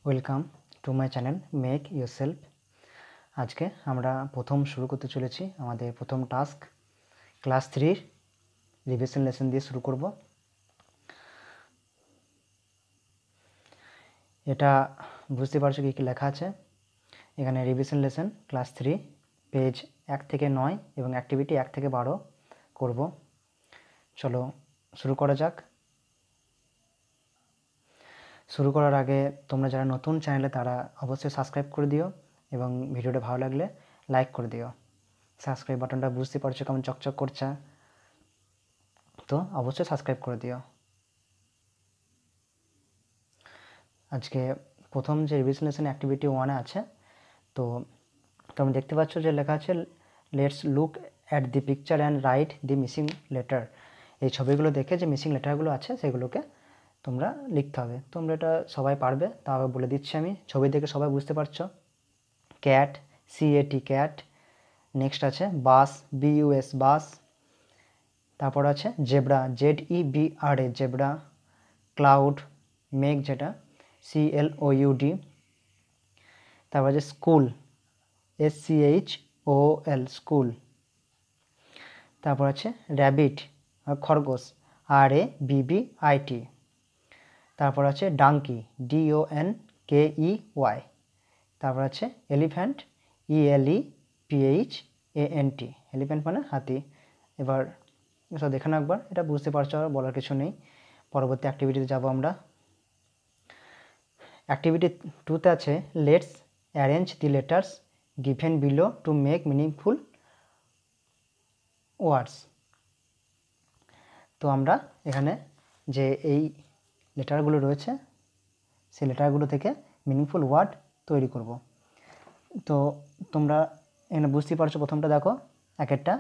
Welcome to my channel make yourself. আজকে আমরা প্রথম শুরু করতে চলেছি আমাদের প্রথম টাস্ক ক্লাস 3 রিভিশন লেসন দিয়ে শুরু করব। এটা বুঝতে পারছো কি লেখা আছে এখানে? রিভিশন লেসন ক্লাস 3 পেজ 1 থেকে 9 এবং অ্যাক্টিভিটি 1 থেকে 12 করব। চলো শুরু করা যাক। শুরু করার আগে তোমরা যারা নতুন চ্যানেলে তারা অবশ্যই সাবস্ক্রাইব করে দিও এবং ভিডিওটা ভালো লাগলে লাইক করে দিও। সাবস্ক্রাইব বাটনটা বুঝতে পারছো কেমন চকচক করছে, তো অবশ্যই সাবস্ক্রাইব করে দিও। আজকে প্রথম যে রিভিশন লেসন অ্যাক্টিভিটি 1 আছে, তো তোমরা দেখতে পাচ্ছ যে লেখা আছে let's look at the picture and write the missing letter. এই ছবিগুলো দেখে যে মিসিং লেটারগুলো আছে সেগুলোকে তোমরা লিখতে হবে। তোমরা এটা সবাই পারবে, তাও বলে দিচ্ছি আমি। ছবি দেখে সবাই বুঝতে পারছো। Cat, CAT cat. নেক্সট আছে বাস, BUS বাস। তারপর আছে জেব্রা, ZEBRA জেব্রা। ক্লাউড, মেঘ যেটা, CLOUD। তারপর আছে স্কুল, SCHOOL স্কুল। তারপর আছে র্যাবিট খরগোশ, RABBIT। তারপর আছে ডাঙ্কি, DONKEY। তারপর আছে এলিফ্যান্ট, ELEPHANT। এলিফ্যান্ট মানে হাতি। এবার এটা দেখে নাও একবার, এটা বুঝতে পারছো, আর বলার কিছু নেই। পরবর্তী অ্যাক্টিভিটিতে যাব আমরা। অ্যাক্টিভিটি 2তে আছে let's arrange the letters given below to make meaningful ওয়ার্ডস। তো আমরা এখানে যে এই লেটারগুলো রয়েছে সেই লেটারগুলো থেকে মিনিংফুল ওয়ার্ড তৈরি করব। তো তোমরা এখানে বুঝতেই পারছো, প্রথমটা দেখো এক একটা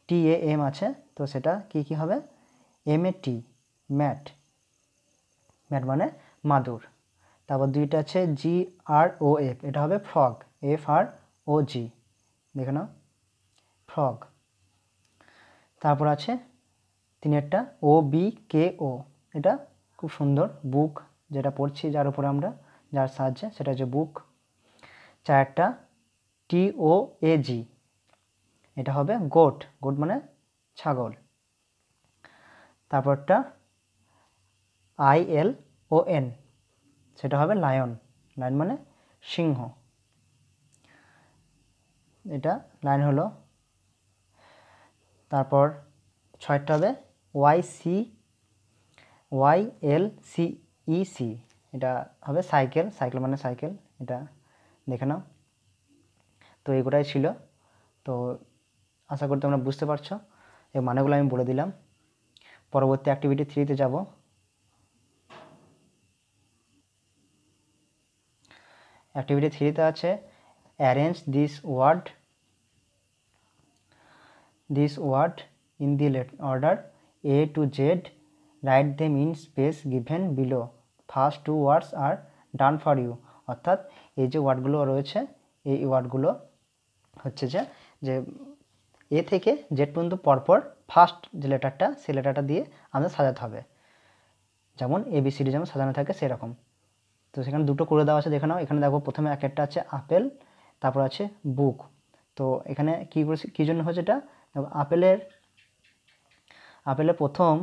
TAM আছে, তো সেটা কি হবে? MAT ম্যাট, ম্যাট মানে মাদুর। তারপর দুইটা আছে GROF, এটা হবে ফ্রগ, FROG, দেখে নাও ফ্রগ। তারপর আছে তিনেরটা OBKO, এটা খুব সুন্দর, বুক, যেটা পড়ছি যার উপরে আমরা, যার সাহায্যে, সেটা হচ্ছে বুক। চারটা TOAG, এটা হবে গোট, গোট মানে ছাগল। তারপরটা ILON, সেটা হবে লায়ন, লায়ন মানে সিংহ, এটা লায়ন হলো। তারপর ছয়টা হবে YLCEC, এটা হবে সাইকেল, সাইকেল মানে সাইকেল, এটা দেখে নাও। তো এগুলোই ছিল। তো আশা করি তোমরা বুঝতে পারছো, এই মানেগুলো আমি বলে দিলাম। পরবর্তী অ্যাক্টিভিটি 3তে যাব। অ্যাক্টিভিটি 3তে আছে arrange this word in the order A to Z, write them in space given below, first 2 words are done for you. অর্থাৎ এই যে ওয়ার্ডগুলো রয়েছে, এই ওয়ার্ডগুলো হচ্ছে যে A থেকে Z পর্যন্ত পরপর ফার্স্ট যে লেটারটা, সেই লেটারটা দিয়ে আমাদের সাজাতে হবে, যেমন ABCD যেমন সাজানো থাকে সেরকম। তো সেখানে দুটো করে দেওয়া আছে, দেখে নাও। এখানে দেখো প্রথমে একটা আছে আপেল, তারপর আছে বুক। তো এখানে কী জন্য হচ্ছে এটা? দেখো আপেলের প্রথম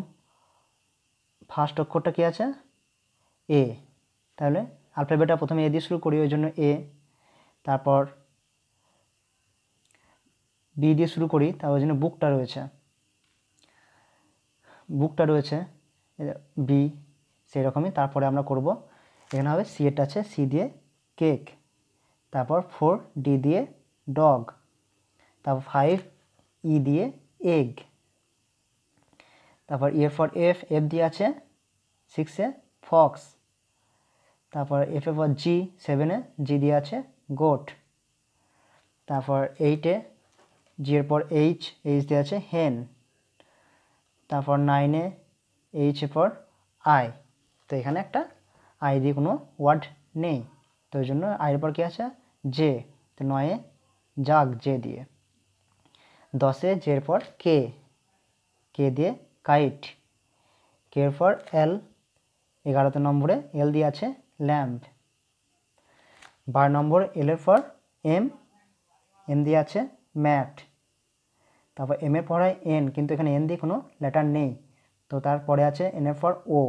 ফার্স্ট অক্ষরটা কি আছে? A, তাহলে অ্যালফাবেটটা প্রথমে A দিয়ে শুরু করি, ওই জন্য A। তারপর B দিয়ে শুরু করি, তার ওই জন্য বুকটা রয়েছে B, সেই রকমই তারপরে আমরা করব। এখানে হবে C, এটা আছে C দিয়ে কেক। তারপর 4 D দিয়ে ডগ। তারপর 5 E দিয়ে এগ। তারপর A ফর F দিয়ে আছে 6-এ ফক্স। তারপর F ফর G 7-এ G দিয়ে আছে গোট। তারপর 8-এ G এর পর H দিয়ে আছে হেন। তারপর 9-এ H ফর আই। তো এখানে একটা আই দিয়ে কোনো ওয়ার্ড নেই, তো ওই জন্য আইয়ের পর কী আছে? জে। তো 9-এ জাগ, জে দিয়ে। 10-এ জের পর কে দিয়ে কাইট। কে এর পর এল। 11 নম্বরে এল দিয়ে আছে ল্যাম্প। 12 নম্বর এল এর পর এম, এম দিয়ে আছে ম্যাট। তারপর এম এর পরে এন, কিন্তু এখানে এন দিয়ে কোনো লেটার নেই, তো তারপরে আছে এন এর পর ও,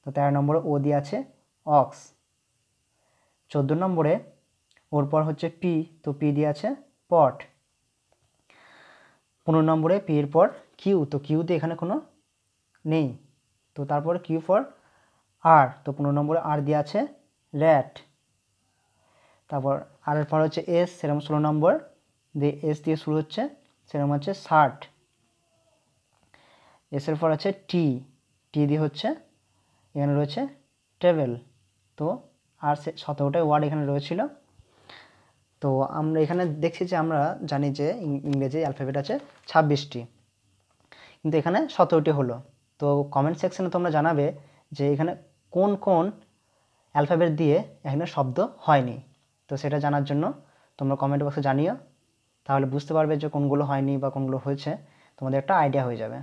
তো 13 নম্বরে ও দিয়ে আছে অক্স। 14 নম্বরে ওর পর হচ্ছে পি, তো পি দিয়ে আছে পট। 15 নম্বরে পি এর পর কিউ, তো কিউ দিয়ে এখানে কোনো নেই, তো তারপরে কিউ ফর আর, তো 15 নম্বরে আর দিয়ে আছে র্যাট। তারপর আর এর পর হচ্ছে এস, সেরকম 16 নম্বর দিয়ে এস দিয়ে শুরু হচ্ছে, সেরকম হচ্ছে শার্ট। এস এর পর আছে টি, টি দিয়ে হচ্ছে এখানে রয়েছে টেবিল। তো আর 17টাই ওয়ার্ড এখানে রয়েছিল। তো আমরা এখানে দেখছি যে আমরা জানি যে ইংরেজি অ্যালফাবেট আছে 26টি, কিন্তু এখানে 17টি হলো। তো কমেন্ট সেকশনে তোমরা জানাবে যে এখানে কোন কোন অ্যালফাবেট দিয়ে এখানে শব্দ হয়নি। তো সেটা জানার জন্য তোমরা কমেন্ট বক্সে জানিও, তাহলে বুঝতে পারবে যে কোনগুলো হয়নি বা কোনগুলো হয়েছে, তোমাদের একটা আইডিয়া হয়ে যাবে।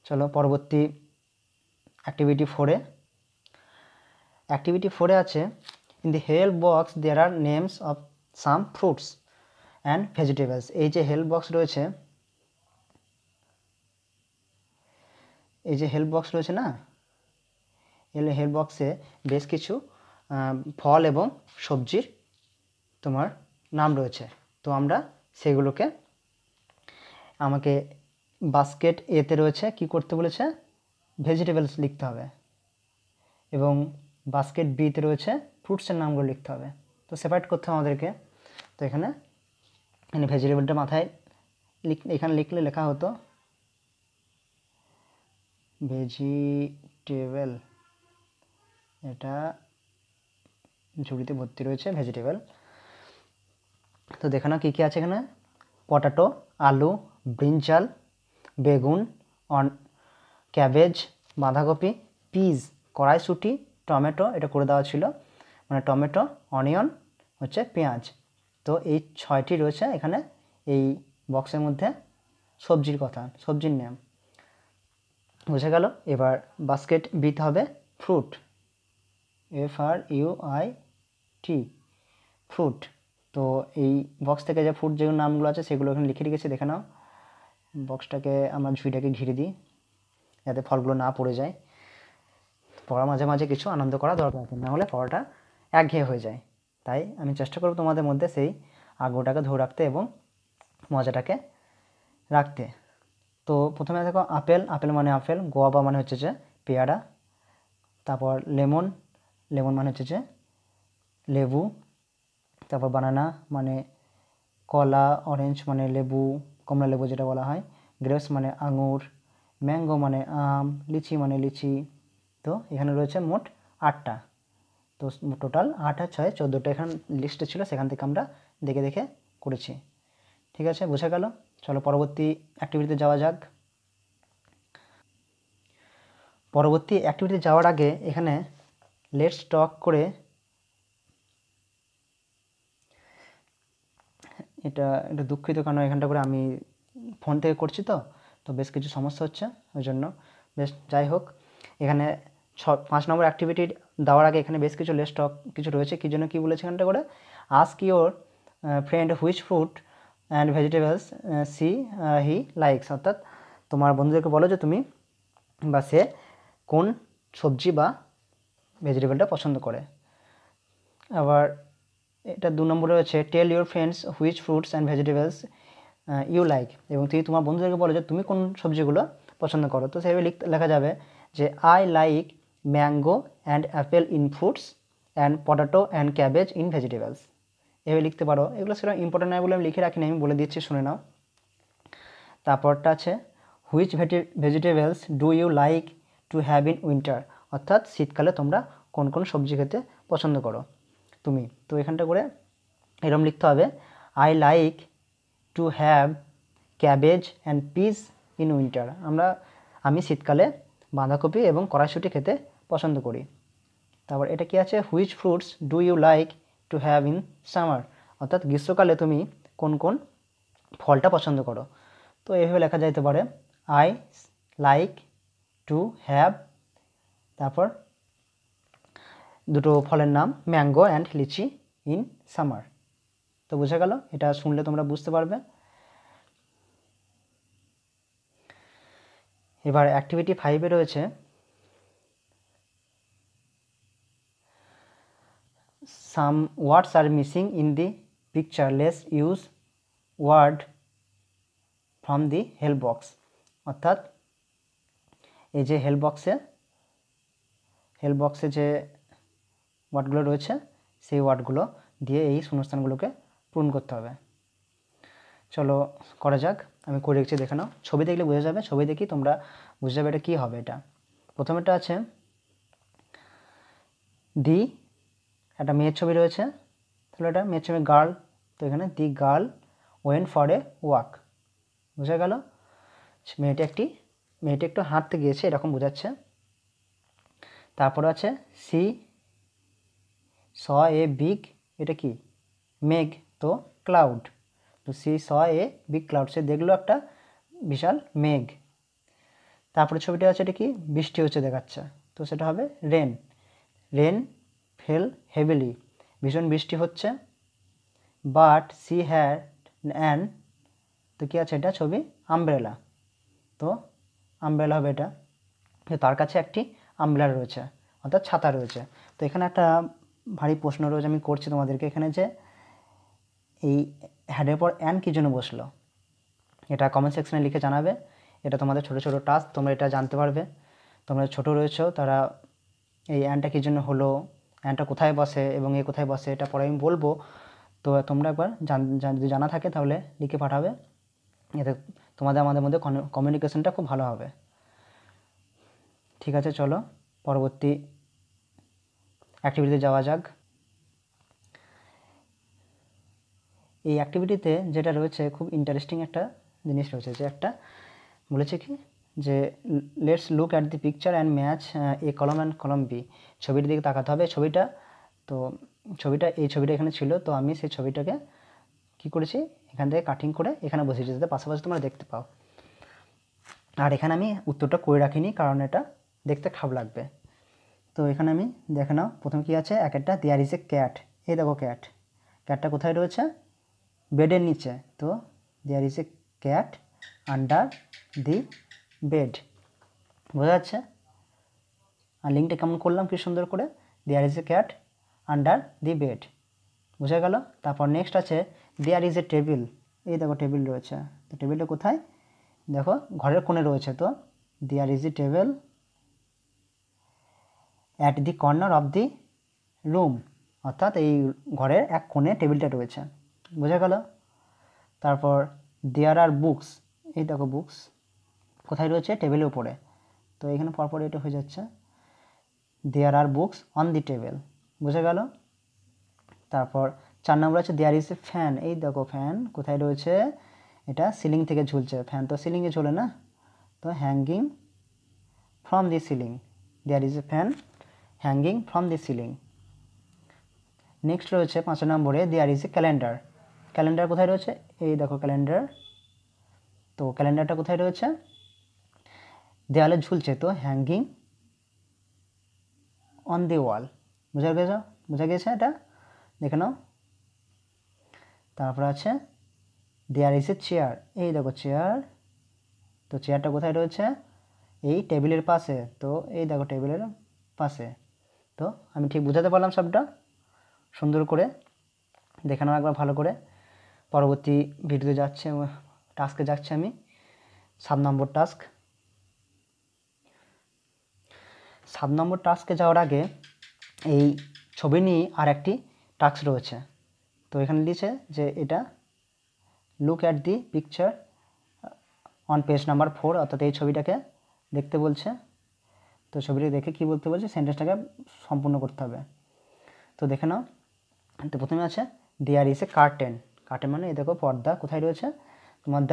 চলো পরবর্তী অ্যাক্টিভিটি 4-এ। অ্যাক্টিভিটি 4-এ আছে in the help box there are names of some fruits and vegetables. এই যে হেল্প বক্স রয়েছে, এই যে হেল্প বক্স রয়েছে না, এই হেল্প বক্সে বেশ কিছু ফল এবং সবজির তোমার নাম রয়েছে। তো আমরা সেগুলোকে আমাকে বাস্কেট এতে রয়েছে কি করতে বলেছে, ভেজিটেবলস লিখতে হবে, এবং বাস্কেট বিতে রয়েছে ফ্রুটসের নামগুলো লিখতে হবে। তো সেপারেট করতে হবে আমাদেরকে। তো এখানে ভেজিটেবলটা মাথায় এখানে লিখলে লেখা হতো ভেজিটেবল, এটা ঝুড়িতে ভর্তি রয়েছে ভেজিটেবল। তো দেখো না কী কী আছে এখানে, পটাটো, আলু, ব্রিঞ্জাল, বেগুন, ক্যাবেজ, বাঁধাকপি, পিস, কড়াইশুঁটি, টমেটো, এটা করে দেওয়া ছিল, মানে টমেটো, অনিয়ন হচ্ছে পেঁয়াজ। তো এই 6টি রয়েছে এখানে এই বক্সের মধ্যে সবজির কথা, সবজির নাম বুঝে গেল। এবার বাস্কেট বিতে হবে ফ্রুট, FRUIT, ফ্রুট। তো এই বক্স থেকে যে ফ্রুট যেগুলো নামগুলো আছে সেগুলো এখানে লিখে রেখেছি, দেখে নাও। বক্সটাকে আমরা ঝুড়িটাকে ঘিরে দিই যাতে ফলগুলো না পড়ে যায়। পড়া মাঝে মাঝে কিছু আনন্দ করা দরকার আছে, না হলে পড়াটা একঘেয়ে হয়ে যায়। তাই আমি চেষ্টা করব তোমাদের মধ্যে সেই আগ্রহটাকে ধরে রাখতে এবং মজাটাকে রাখতে। তো প্রথমে দেখো আপেল, আপেল মানে আপেল, গোয়াবা মানে হচ্ছে যে পেয়ারা, তারপর লেমন, লেমন মানে হচ্ছে যে লেবু, তারপর বানানা মানে কলা, অরেঞ্জ মানে লেবু, কমলা লেবু যেটা বলা হয়, গ্রেপস মানে আঙুর, ম্যাঙ্গো মানে আম, লিচি মানে লিচি। তো এখানে রয়েছে মোট 8টা। তো টোটাল 8 আর 6 14টা এখানে লিস্টে ছিল, সেখান থেকে আমরা দেখে দেখে করেছি। ঠিক আছে, বোঝা গেল। চলো পরবর্তী অ্যাক্টিভিটিতে যাওয়া যাক। পরবর্তী অ্যাক্টিভিটিতে যাওয়ার আগে এখানে লেটস টক করে, এটা একটু দুঃখিত কারণ এখানটা করে আমি ফোন থেকে করছি, তো বেশ কিছু সমস্যা হচ্ছে ওই জন্য। বেশ যাই হোক, এখানে 5 নম্বর অ্যাক্টিভিটি দেওয়ার আগে এখানে বেশ কিছু লেটস টক কিছু রয়েছে। কী জন্য কী বলেছে এখানটা করে, ask your friend which fruit and vegetables he likes, অর্থাৎ তোমার বন্ধুদেরকে বলো যে তুমি বা সে কোন সবজি বা ভেজিটেবলটা পছন্দ করে। আবার এটা 2 নম্বরে রয়েছে tell your friends which fruits and vegetables you like, এবং তুমি তোমার বন্ধুদেরকে বলো যে তুমি কোন সবজিগুলো পছন্দ করো। তো সেভাবে লেখা যাবে যে I like mango and Apple in fruits and potato and cabbage in vegetables, এভাবে লিখতে পারো। এগুলো সেরকম ইম্পর্টেন্ট নয় বলে আমি লিখে রাখিনি, আমি বলে দিচ্ছি, শুনে নাও। তারপরটা আছে which vegetables do you like to have in winter, অর্থাৎ শীতকালে তোমরা কোন কোন সবজি খেতে পছন্দ করো তুমি। তো এখানটা করে এরকম লিখতে হবে I like to have cabbage and piece in winter, আমি শীতকালে বাঁধাকপি এবং কড়াইশুঁটি খেতে পছন্দ করি। তারপর এটা কি আছে, which fruits do you like to have in summer, অর্থাৎ গ্রীষ্মকালে তুমি কোন কোন ফলটা পছন্দ করো। তো এইভাবে লেখা যাইতে পারে আই লাইক টু হ্যাভ, তারপর দুটো ফলের নাম mango and litchi in summer. তো বোঝা গেল, এটা শুনলে তোমরা বুঝতে পারবে। এবার অ্যাক্টিভিটি 5-এ রয়েছে some words are missing in the picture, let's use word from the help box. অর্থাৎ এই যে হেল্প বক্সে যে ওয়ার্ডগুলো রয়েছে সেই ওয়ার্ডগুলো দিয়ে এই শূন্যস্থানগুলোকে পূরণ করতে হবে। চলো করা যাক, আমি করে রেখেছি, দেখে নাও। ছবি দেখলে বোঝা যাবে, ছবি দেখি তোমরা বুঝে যাবে এটা কী হবে। এটা প্রথমেটা আছে দি, একটা মেয়ের ছবি রয়েছে, তাহলে এটা মেয়ের ছবি গার্ল, তো এখানে the girl went for a walk. বোঝা গেল, মেয়েটি একটু হাঁটতে গিয়েছে এরকম বোঝাচ্ছে। তারপর আছে সি স এ বিগ, এটা কি মেঘ, তো ক্লাউড, তো she saw a big cloud, সে দেখলো একটা বিশাল মেঘ। তারপরে ছবিটা আছে এটা কি বৃষ্টি হচ্ছে দেখাচ্ছে, তো সেটা হবে রেন, রেন ফেল হেভিলি, ভীষণ বৃষ্টি হচ্ছে। বাট সি হ্যাড অ্যান, তো কী আছে এটা ছবি আমব্রেলা, তো আমব্রেলা হবে এটা, তার কাছে একটি আমব্রেলা রয়েছে অর্থাৎ ছাতা রয়েছে। তো এখানে একটা ভারী প্রশ্ন রয়েছে, আমি করছি তোমাদেরকে, এখানে যে এই হ্যাডের পর অ্যান কী জন্য বসলো, এটা কমেন্ট সেকশনে লিখে জানাবে। এটা তোমাদের ছোটো ছোটো টাস্ক, তোমরা এটা জানতে পারবে। তোমরা ছোটো রয়েছো তারা এই অ্যানটা কী জন্য হলো, অ্যানটা কোথায় বসে এবং এ কোথায় বসে, এটা পরে আমি বলবো। তো তোমরা একবার যদি জানা থাকে তাহলে লিখে পাঠাবে, এতে তোমাদের আমাদের মধ্যে কমিউনিকেশনটা খুব ভালো হবে। ঠিক আছে, চলো পরবর্তী অ্যাক্টিভিটিতে যাওয়া যাক। এই অ্যাক্টিভিটিতে যেটা রয়েছে খুব ইন্টারেস্টিং একটা জিনিস রয়েছে, যে একটা বলেছে কি যে let's look at the picture and match a column and কলম বি, ছবির দিকে তাকাতে হবে। ছবিটা এই ছবিটা এখানে ছিল, তো আমি সেই ছবিটাকে কি করেছি এখান থেকে কাটিং করে এখানে বসিয়েছি যাতে পাশাপাশি তোমরা দেখতে পাও। আর এখানে আমি উত্তরটা করে রাখিনি কারণ এটা দেখতে খারাপ লাগবে। তো এখানে আমি দেখে নাও, প্রথম কী আছে, এক একটা দেয়ার ইজ এ ক্যাট, এই দেখো ক্যাটটা কোথায় রয়েছে, বেডের নিচে, তো there is a cat under the bed, বোঝা যাচ্ছে। আর লিঙ্কটা কেমন করলাম কি সুন্দর করে, there is a cat under the bed, বোঝা গেল। তারপর নেক্সট আছে দেয়ার ইজ এ টেবিল, এই দেখো টেবিল রয়েছে, তো টেবিলটা কোথায়, দেখো ঘরের কোণে রয়েছে, তো there is a table at the corner of the room, অর্থাৎ এই ঘরের এক কোণে টেবিলটা রয়েছে, বোঝা গেল। তারপর দেয়ার আর বুকস, এই দেখো বুকস কোথায় রয়েছে, টেবিলের উপরে, তো এখানে পরপর এটা হয়ে যাচ্ছে, দেয়ার আর বুকস অন দি টেবিল, বোঝা গেল। তারপর 4 নম্বর আছে দেয়ার ইজ এ ফ্যান, এই দেখো ফ্যান কোথায় রয়েছে, এটা সিলিং থেকে ঝুলছে, ফ্যান তো সিলিংয়ে ঝোলে না, তো hanging from the ceiling, there is a fan hanging from the ceiling. Next রয়েছে 5 নম্বরে there is a calendar, calendar কোথায় রয়েছে, এই দেখো ক্যালেন্ডার, তো ক্যালেন্ডারটা কোথায় রয়েছে, দেওয়ালে ঝুলছে, তো হ্যাঙ্গিং অন দি ওয়াল, বোঝা গেছে এটা, দেখে নাও। তারপর আছে দেয়ার ইজ এ চেয়ার, এই দেখো চেয়ার, তো চেয়ারটা কোথায় রয়েছে, এই টেবিলের পাশে, তো এই দেখো টেবিলের পাশে। তো আমি ঠিক বুঝাতে পারলাম সবটা, সুন্দর করে দেখে নাও একবার ভালো করে। পরবর্তী ভিডিওতে টাস্কে যাচ্ছি আমি, 7 নম্বর টাস্ক। 7 নম্বর টাস্কে যাওয়ার আগে এই ছবি নিয়ে আর একটি টাস্ক রয়েছে, তো এখানে দিয়েছে যে এটা look at the picture on page number 4, অর্থাৎ এই ছবিটাকে দেখতে বলছে। তো ছবিটা দেখে কি বলতে বলছে, সেন্টেন্সটাকে সম্পূর্ণ করতে হবে। তো দেখে নাও, তো প্রথমে আছে there is a curtain, curtain মানে এই দেখো পর্দা কোথায় রয়েছে, তোমার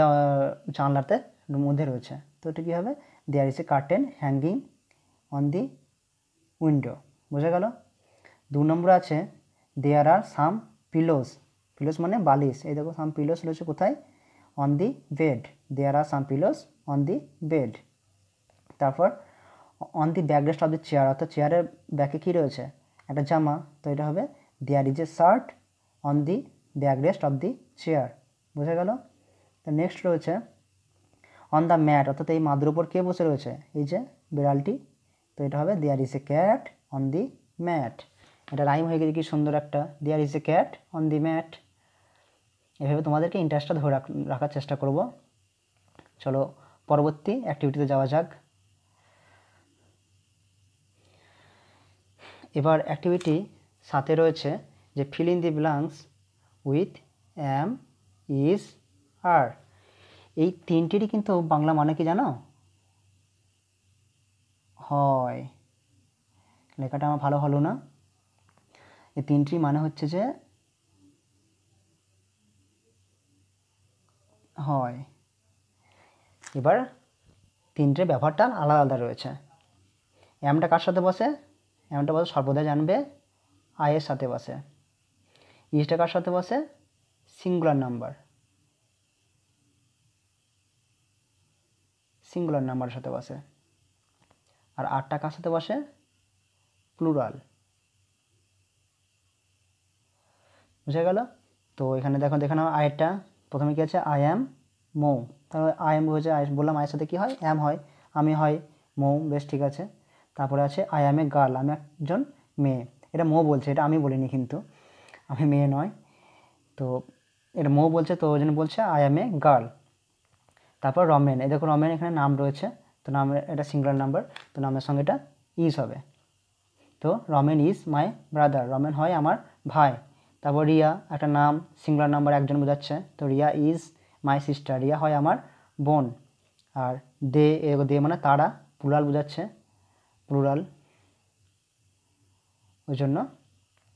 জানলাতে মধ্যে রয়েছে, তো এটা কী হবে, there is a curtain hanging on the window, বোঝা গেল। 2 নম্বর আছে দেয়ার আর সাম পিলোস, পিলোস মানে বালিশ, এই দেখো সাম পিলোস রয়েছে কোথায়, on the bed, there are some pillows on the bed. তারপর on the backrest of the chair, অর্থাৎ চেয়ারের ব্যাকে কী রয়েছে, একটা জামা, তো এটা হবে there is a shirt on the backrest of the chair. বোঝা গেল? তো নেক্সট রয়েছে অন দ্য ম্যাট, অর্থাৎ এই মাদুর উপর কে বসে রয়েছে? এই যে বিড়ালটি। তো এটা হবে there is a cat on the mat. এটা রাইম হয়ে গেছে কি সুন্দর একটা, there is a cat on the mat. এভাবে তোমাদেরকে ইন্টারেস্টটা ধরে রাখার চেষ্টা করব। চলো পরবর্তী অ্যাক্টিভিটিতে যাওয়া যাক। এবার অ্যাক্টিভিটি সাথে রয়েছে যে fill in the blanks with am, is, are. এই তিনটিরই কিন্তু বাংলা মানে কি জানো? হয়। লেখাটা আমার ভালো হলো না। এই তিনটির মানে হচ্ছে যে হয়। এবার তিনটে ব্যবহারটা আলাদা আলাদা রয়েছে। অ্যামটা কার সাথে বসে? অ্যামটা বসে সর্বদা জানবে আয়ের সাথে বসে। ইজটা কার সাথে বসে? সিঙ্গুলার নাম্বার, সিঙ্গুলার নাম্বারের সাথে বসে। আর আরটা কার সাথে বসে? প্লুরাল। বুঝে গেল? তো এখানে দেখো, দেখে নাও আয়েরটা। প্রথমে কি আছে? আই অ্যাম মৌ। তারপরে আই অ্যাম হয়েছে, বললাম আয়ের সাথে কি হয়? অ্যাম হয়। আমি হয় মৌ, বেশ ঠিক আছে। তারপরে আছে আই অ্যাম এ গার্ল, আমি একজন মেয়ে। এটা মৌ বলছে, এটা আমি বলিনি কিন্তু, আমি মেয়ে নয়। তো এটা মৌ বলছে, তো ওই জন্য বলছে আই অ্যাম এ গার্ল। তারপর রমেন, এই দেখো রমেন এখানে নাম রয়েছে, তো নামের এটা সিঙ্গুলার নাম্বার, তো নামের সঙ্গে এটা ইজ হবে। তো Ramen is my brother, Ramen হয় আমার ভাই। তারপর রিয়া, একটা নাম, সিঙ্গুলার নাম্বার, একজন বোঝাচ্ছে, তো Riya is my sister, Riya হয় আমার বোন। আর দে, দে মানে তারা, প্লুরাল বোঝাচ্ছে, প্লুরাল, ওই জন্য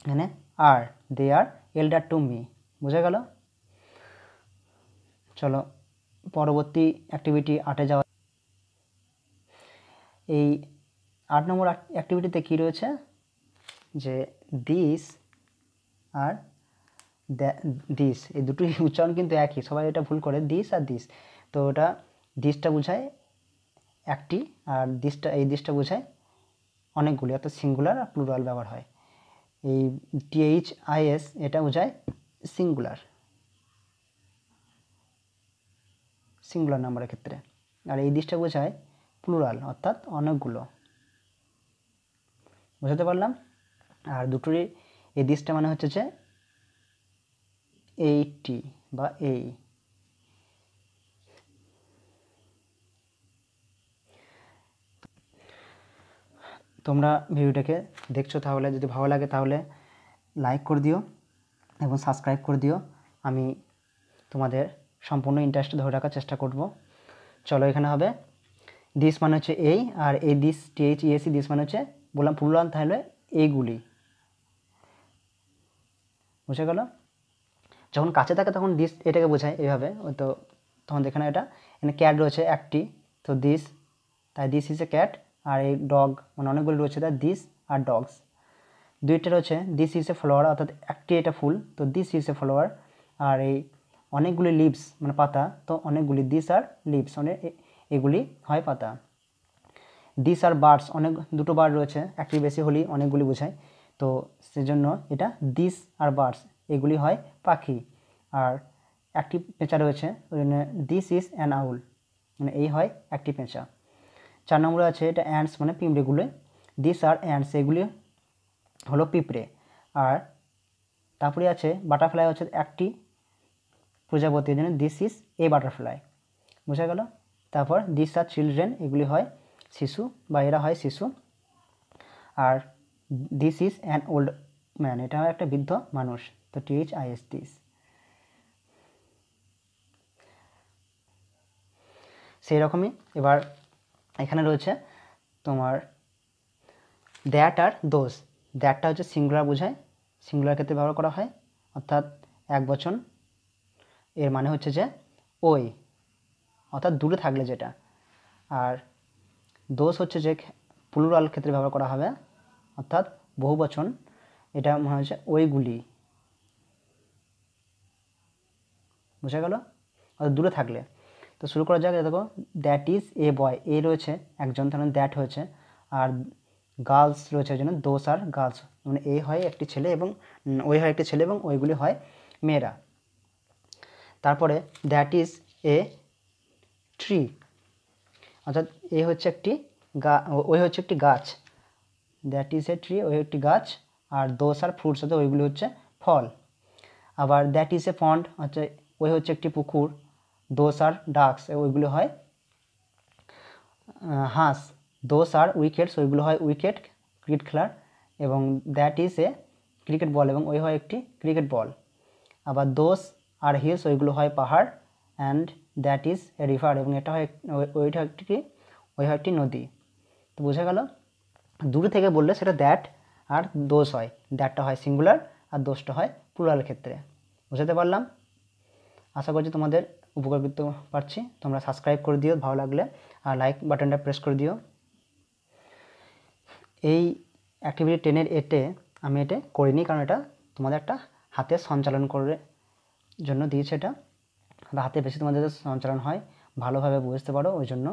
এখানে আর, দে আর এল্ডার টু মি। বোঝা গেল? চলো পরবর্তী অ্যাক্টিভিটি 8-এ যাওয়া। এই 8 নম্বর অ্যাক্টিভিটিতে কী রয়েছে? যে দিস আর দিস, এই দুটোই উচ্চারণ কিন্তু একই, সবাই এটা ভুল করে, দিস আর দিস। তো ওটা দিসটা বোঝায় একটি, আর দিসটা, এই দিসটা বোঝায় অনেকগুলি, অর্থাৎ সিঙ্গুলার আর প্লুরাল ব্যবহার হয়। এই THIS এটা বোঝায় সিঙ্গুলার, সিঙ্গুলার নাম্বারের ক্ষেত্রে। আর এই দিসটা বোঝায় প্লুরাল, অর্থাৎ অনেকগুলো। বোঝাতে পারলাম? আর দুটোরই এই দিসটা মানে হচ্ছে যে 80 বা এই। তোমরা ভিডিওটাকে দেখছো, তাহলে যদি ভালো লাগে তাহলে লাইক করে দিও এবং সাবস্ক্রাইব করে দিও। আমি তোমাদের সম্পূর্ণ ইন্টারেস্ট ধরে রাখার চেষ্টা করব। চলো এখানে হবে দিস মানে হচ্ছে এই, আর এই দিস THESE দিস মানে হচ্ছে, বললাম প্লুরাল, তাহলে এইগুলি। বুঝে গেল? যখন কাছে থাকে তখন দিস এটাকে বোঝায় এইভাবে, তো তখন দেখে না, এখানে ক্যাট রয়েছে একটি, তো দিস, তাই দিস ইজ এ ক্যাট। আর এই ডগ মানে অনেকগুলি রয়েছে, তাই দিস আর ডগস। দুইটা রয়েছে দিস ইজ এ ফ্লাওয়ার, অর্থাৎ একটি এটা ফুল, তো দিস ইজ এ ফ্লাওয়ার। আর এই অনেকগুলি লিভস মানে পাতা, তো অনেকগুলি, দিস আর লিভস, অনেক, এগুলি হয় পাতা। দিস আর বার্ডস, অনেক, দুটো বার্ড রয়েছে, একটি বেশি হলেই অনেকগুলি বোঝায়, তো সেজন্য এটা দিস আর বার্ডস, এগুলি হয় পাখি। আর একটি পেঁচা রয়েছে, ওই জন্য দিস ইজ অ্যান আউল, মানে এই হয় একটি পেঁচা। 4 নম্বরে আছে এটা অ্যান্টস মানে পিঁপড়েগুলো, দিস আর অ্যান্টস, এগুলি হলো পিঁপড়ে। আর তারপরে আছে বাটারফ্লাই, হচ্ছে একটি প্রজাপতির জন্য দিস ইজ এ বাটারফ্লাই। বোঝা গেল? তারপর দিস আর চিলড্রেন, এগুলি হয় শিশু বা এরা হয় শিশু। আর this is an old man, এটা হয় একটা বৃদ্ধ মানুষ, তো THIS দিস। সেই রকমই এবার এখানে রয়েছে তোমার দ্যাট আর দোজ। দ্যাটটা হচ্ছে সিঙ্গুলার বোঝায়, সিঙ্গুলার ক্ষেত্রে ব্যবহার করা হয়, অর্থাৎ এক বচন। এর মানে হচ্ছে যে ওই, অর্থাৎ দূরে থাকলে যেটা। আর দোষ হচ্ছে যে প্লুরাল ক্ষেত্রে ব্যবহার করা হবে, অর্থাৎ বহু বচন, এটা মনে হচ্ছে ওইগুলি। বোঝা গেল? অর্থাৎ দূরে থাকলে। তো শুরু করা যাক। দেখো দ্যাট ইজ এ বয়, এ রয়েছে একজন, তাহলে দ্যাট হয়েছে। আর গার্লস রয়েছে ওই জন্য দোজ আর গার্লস, মানে এই হয় একটি ছেলে এবং ওই হয় একটি ছেলে এবং ওইগুলি হয় মেয়েরা। তারপরে দ্যাট ইজ এ ট্রি, অর্থাৎ এ হচ্ছে একটি ওই হচ্ছে একটি গাছ, দ্যাট ইজ এ ট্রি ওই একটি গাছ, আর দোজ আর ফ্রুটস অর্থাৎ ওইগুলি হচ্ছে ফল। আবার দ্যাট ইজ এ পন্ড হচ্ছে ওই হচ্ছে একটি পুকুর, দোজ আর ডাকস ওইগুলো হয় হাঁস, দোজ আর উইকেটস ওইগুলো হয় উইকেট ক্রিকেট খেলার, এবং that is a cricket ball এবং ওই হয় একটি ক্রিকেট বল। আবার দোজ আর হিলস ওইগুলো হয় পাহাড়, and that is a river এবং এটা হয় ওইটা একটি ওই হয় একটি নদী। তো বোঝা গেল, দূরে থেকে বললে সেটা দ্যাট আর দোষ হয়, দ্যাটটা হয় সিঙ্গুলার আর দোষটা হয় প্লুরাল ক্ষেত্রে। বুঝাতে পারলাম? আশা করছি তোমাদের উপকৃত পারছি। তোমরা সাবস্ক্রাইব করে দিও ভালো লাগলে, আর লাইক বাটনটা প্রেস করে দিও। এই অ্যাক্টিভিটি 10-এর এতে আমি এটা করিনি, কারণ এটা তোমাদের একটা হাতে সঞ্চালন করে জন্য দিয়েছে, এটা হাতে বেশি তোমাদের সঞ্চালন হয়, ভালোভাবে বুঝতে পারো ওই জন্য।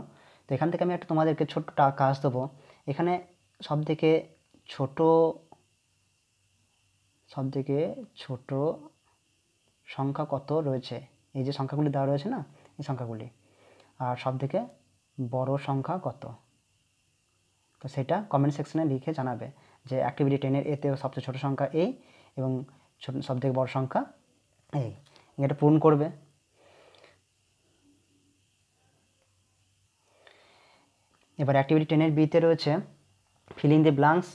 তো এখান থেকে আমি একটা তোমাদেরকে ছোট্ট কাজ দেবো। এখানে সবথেকে ছোট সংখ্যা কত রয়েছে, এই যে সংখ্যাগুলি দেওয়া রয়েছে না, এই সংখ্যাগুলি, আর সবথেকে বড় সংখ্যা কত, তো সেটা কমেন্ট সেকশনে লিখে জানাবে যে অ্যাক্টিভিটি 10-এর এতে সবচেয়ে ছোট সংখ্যা এই এবং সবথেকে বড় সংখ্যা এই, এটা পূরণ করবে। এবার অ্যাক্টিভিটি 10-এর বিতে রয়েছে feel in the blanks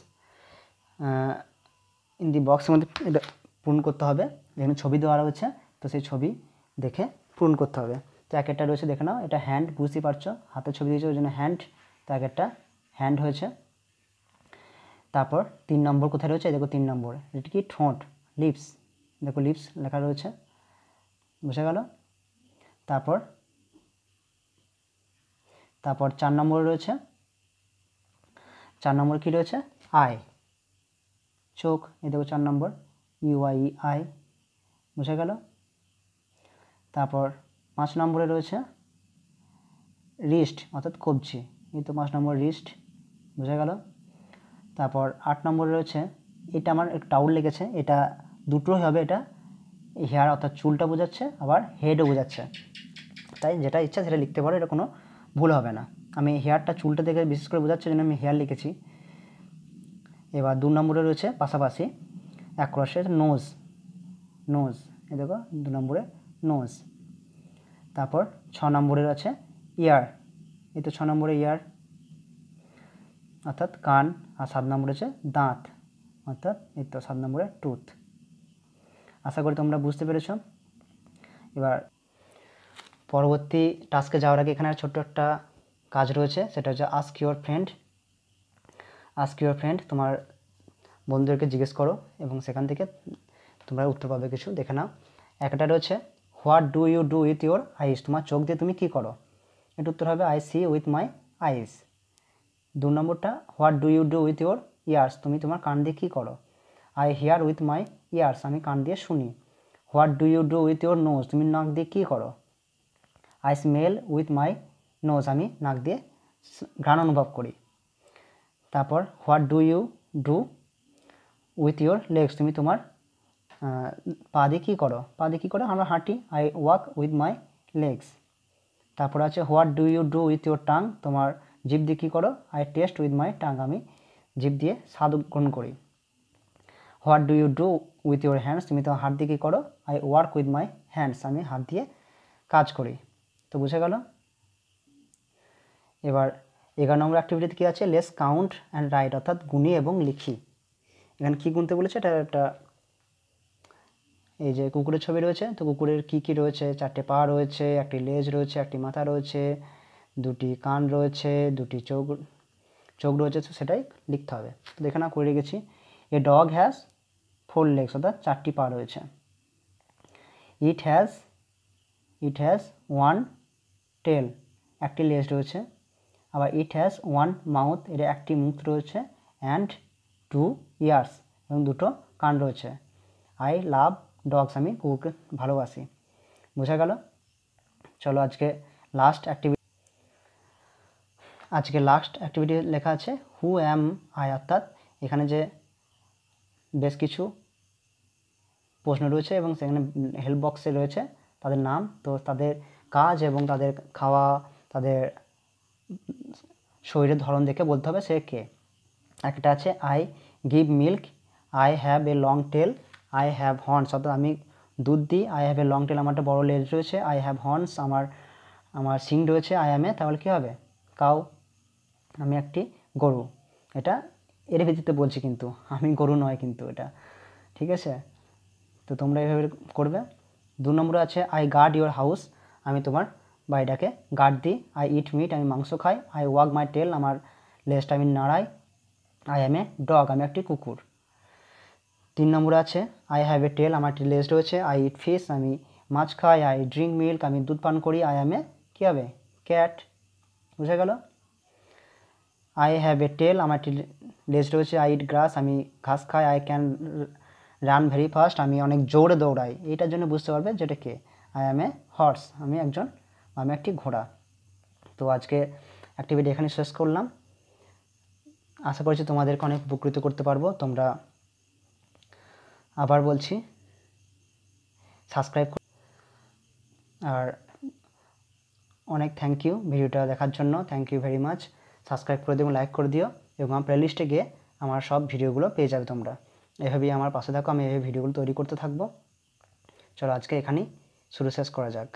in the বক্সের মধ্যে এটা পূরণ করতে হবে। যেখানে ছবি দেওয়া রয়েছে তো সেই ছবি দেখে পূরণ করতে হবে। তো এক একটা রয়েছে দেখে নাও, এটা হ্যান্ড, বুঝতেই পারছো হাতে ছবি দিয়েছে ওই জন্য হ্যান্ড, তো এক একটা হ্যান্ড হয়েছে। তারপর 3 নম্বর কোথায় রয়েছে, দেখো 3 নম্বর এটা কি ঠোঁট, লিপস, দেখো লিপস লেখা রয়েছে, বুঝে গেল। তারপর 4 নম্বর রয়েছে, 4 নম্বর কি রয়েছে, আই, চোখ, এই দেখো 4 নম্বর ইউআই আই, বুঝে গেল। তারপর 5 নম্বরে রয়েছে রিস্ট অর্থাৎ কবজি, এই তো 5 নম্বর রিস্ট, বুঝে গেল। তারপর 8 নম্বরে রয়েছে, এটা আমার একটু টাউল লেগেছে, এটা দুটোই হবে, এটা হেয়ার অর্থাৎ চুলটা বোঝাচ্ছে আবার হেডও বোঝাচ্ছে, তাই যেটা ইচ্ছা সেটা লিখতে পারো, এটা কোনো ভুল হবে না। আমি হেয়ারটা চুলটা দেখে বিশেষ করে বোঝাচ্ছে জন্য আমি হেয়ার লিখেছি। এবার 2 নম্বরে রয়েছে পাশাপাশি অ্যাক্রসে নোজ, নোজ, এই দেখো 2 নম্বরে নোজ। তারপর 6 নম্বরের আছে ইয়ার, এই তো 6 নম্বরে ইয়ার অর্থাৎ কান, আর 7 নম্বরে আছে দাঁত অর্থাৎ এই তো 7 নম্বরে টুথ। আশা করি তোমরা বুঝতে পেরেছ। এবার পরবর্তী টাস্কে যাওয়ার আগে এখানে ছোট্ট একটা কাজ রয়েছে, সেটা হচ্ছে ask your friend. Ask your friend, তোমার বন্ধুদেরকে জিজ্ঞেস করো এবং সেখান থেকে তোমরা উত্তর পাবে কিছু, দেখে নাও। একটা রয়েছে what do you do with your eyes, তোমার চোখ দিয়ে তুমি কী করো, এটা উত্তর হবে I see with my eyes. 2 নম্বরটা what do you do with your ears, তুমি তোমার কান দিয়ে কী করো, I hear with my ears, আমি কান দিয়ে শুনি। What do you do with your nose, তুমি নাক দিয়ে কী করো, I smell with my nose, আমি নাক দিয়ে ঘ্রাণ অনুভব করি। তারপর what do you do with your legs, তুমি তোমার পা দিয়ে কী করো, পা দিয়ে কী করো, আমরা হাঁটি, I walk with my legs. তারপর আছে what do you do with your tongue, তোমার জিভ দিয়ে কী করো, I taste with my tongue, আমি জিভ দিয়ে স্বাদ গ্রহণ করি। What do you do with your hands, তুমি তোমার হাত দিয়ে কী করো, I work with my hands, আমি হাত দিয়ে কাজ করি। তো বুঝে গেল। এবার 11 নম্বর অ্যাক্টিভিটিতে কী আছে, লেস কাউন্ট অ্যান্ড রাইট, অর্থাৎ গুনি এবং লিখি। এখানে কী গুনতে বলেছে, এটা একটা এই যে কুকুরের ছবি রয়েছে, তো কুকুরের কী কী রয়েছে, 4টে পা রয়েছে, একটি লেজ রয়েছে, একটি মাথা রয়েছে, 2টি কান রয়েছে, 2টি চোখ রয়েছে, তো সেটাই লিখতে হবে। তো দেখে না করে রেখেছি। এ ডগ হ্যাজ 4 লেগস, অর্থাৎ 4টি পা রয়েছে। ইট হ্যাজ 1 টেল, একটি লেজ রয়েছে। আবার ইট হ্যাজ 1 মাউথ, এটা একটি মুখ রয়েছে, অ্যান্ড 2 ইয়ার্স, এবং 2টো কান রয়েছে। আই লাভ ডগস, আমি কুকুরকে ভালোবাসি। বোঝা গেল। চলো আজকে লাস্ট অ্যাক্টিভিটি, আজকে লাস্ট অ্যাক্টিভিটি লেখা আছে হু অ্যাম আই, অর্থাৎ এখানে যে বেশ কিছু প্রশ্ন রয়েছে এবং সেখানে হেল্প বক্সে রয়েছে তাদের নাম, তো তাদের কাজ এবং তাদের খাওয়া, তাদের শরীরের ধরন দেখে বলতে হবে সে কে। একটা আছে I give milk, I have a long tail, I have horns, অর্থাৎ আমি দুধ দিই, I have a long tail, আমার একটা বড় লেজ রয়েছে, আই হ্যাভ হর্নস, আমার শিং রয়েছে, আই অ্যাম এ, তাহলে কী হবে কাউ, আমি একটি গরু। এটা এর ভিত্তিতে বলছি, কিন্তু আমি গরু নয় কিন্তু এটা, ঠিক আছে। তো তোমরা এইভাবে করবে। 2 নম্বরে আছে আই গার্ড ইউর হাউস, আমি তোমার বাড়িটাকে গার্ড দিই, আই ইট মিট, আমি মাংস খাই, আই ওয়াগ মাই টেল, আমার লেজটা আমি নাড়াই, আই অ্যাম এ ডগ, আমি একটি কুকুর। 3 নম্বরে আছে আই হ্যাভ এ টেল, আমার একটি লেজ রয়েছে, আই ইট ফিশ, আমি মাছ খাই, আই ড্রিঙ্ক মিল্ক, আমি দুধ পান করি, আই অ্যাম এ কী হবে ক্যাট, বুঝে গেল। আই হ্যাভ এ টেল, আমার একটি লেজ রয়েছে, আই ইট গ্রাস, আমি ঘাস খাই, I can run very fast, আমি অনেক জোরে দৌড়াই। এইটার জন্য বুঝতে পারবে যেটা কে, আই অ্যাম এ হর্স, আমি একটি ঘোড়া। তো আজকে অ্যাক্টিভিটি এখানে শেষ করলাম। আশা করছি তোমাদেরকে অনেক উপকৃত করতে পারবো। তোমরা, আবার বলছি, সাবস্ক্রাইব, আর অনেক থ্যাংক ইউ ভিডিওটা দেখার জন্য, thank you very much. Subscribe করে দিও, লাইক করে দিও, এবং আমার প্লেলিস্টে গিয়ে আমার সব ভিডিওগুলো পেয়ে যাবে তোমরা। এভাবেই আমার পাশে থাকো, আমি এই ভিডিওগুলো তৈরি করতে থাকবো। চলো আজকে এখানেই শেষ করা যাক।